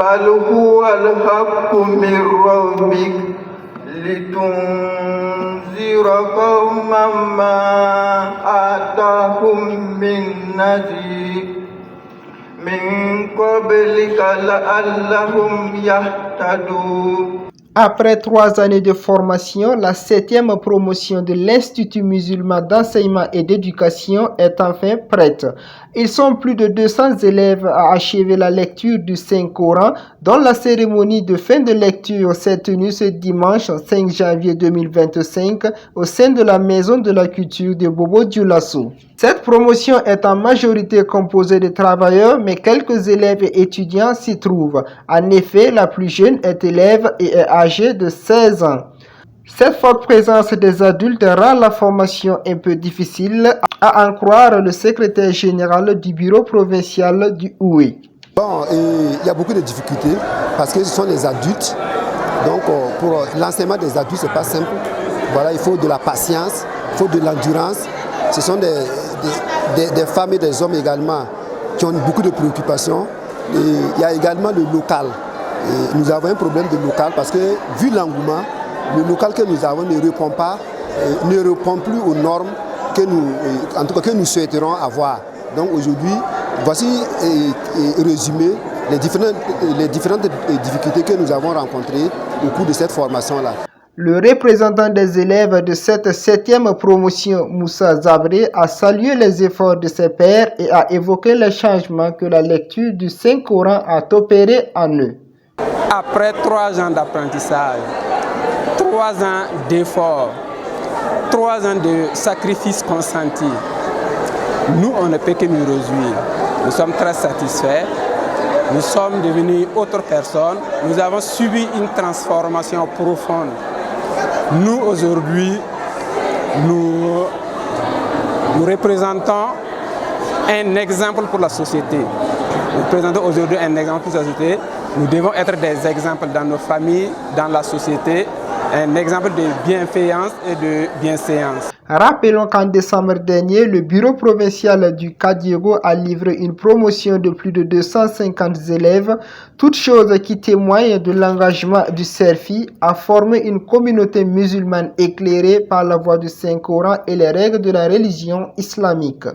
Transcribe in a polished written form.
بل هو الحق من ربك لتنذر قوما ما آتاهم من نذير من قبلك لعلهم يهتدون. Après 3 années de formation, la 7e promotion de l'Institut musulman d'enseignement et d'éducation est enfin prête. Ils sont plus de 200 élèves à achever la lecture du Saint-Coran, dont la cérémonie de fin de lecture s'est tenue ce dimanche 5 janvier 2025 au sein de la Maison de la Culture de Bobo Dioulasso. Cette promotion est en majorité composée de travailleurs, mais quelques élèves et étudiants s'y trouvent. En effet, la plus jeune est élève et est âgée de 16 ans. Cette forte présence des adultes rend la formation un peu difficile, à en croire le secrétaire général du bureau provincial du Houé. Bon, il y a beaucoup de difficultés parce que ce sont les adultes. Donc pour l'enseignement des adultes, c'est pas simple. Voilà, il faut de la patience, il faut de l'endurance. Ce sont des femmes et des hommes également qui ont beaucoup de préoccupations. Et il y a également le local. Et nous avons un problème de local parce que vu l'engouement, le local que nous avons ne répond plus aux normes que en tout cas que nous souhaiterons avoir. Donc aujourd'hui, voici résumé les différentes difficultés que nous avons rencontrées au cours de cette formation-là. Le représentant des élèves de cette 7e promotion, Moussa Zabré, a salué les efforts de ses pairs et a évoqué les changements que la lecture du Saint-Coran a opérés en eux. Après 3 ans d'apprentissage, 3 ans d'efforts, 3 ans de sacrifices consentis, nous, on ne peut que nous réjouir. Nous sommes très satisfaits. Nous sommes devenus autres personnes. Nous avons subi une transformation profonde. Nous, aujourd'hui, nous représentons un exemple pour la société. Nous présentons aujourd'hui un exemple pour la société. Nous devons être des exemples dans nos familles, dans la société, un exemple de bienfaisance et de bienséance. Rappelons qu'en décembre dernier, le bureau provincial du Kadiego a livré une promotion de plus de 250 élèves, toute chose qui témoigne de l'engagement du CERFI à former une communauté musulmane éclairée par la voie du Saint-Coran et les règles de la religion islamique.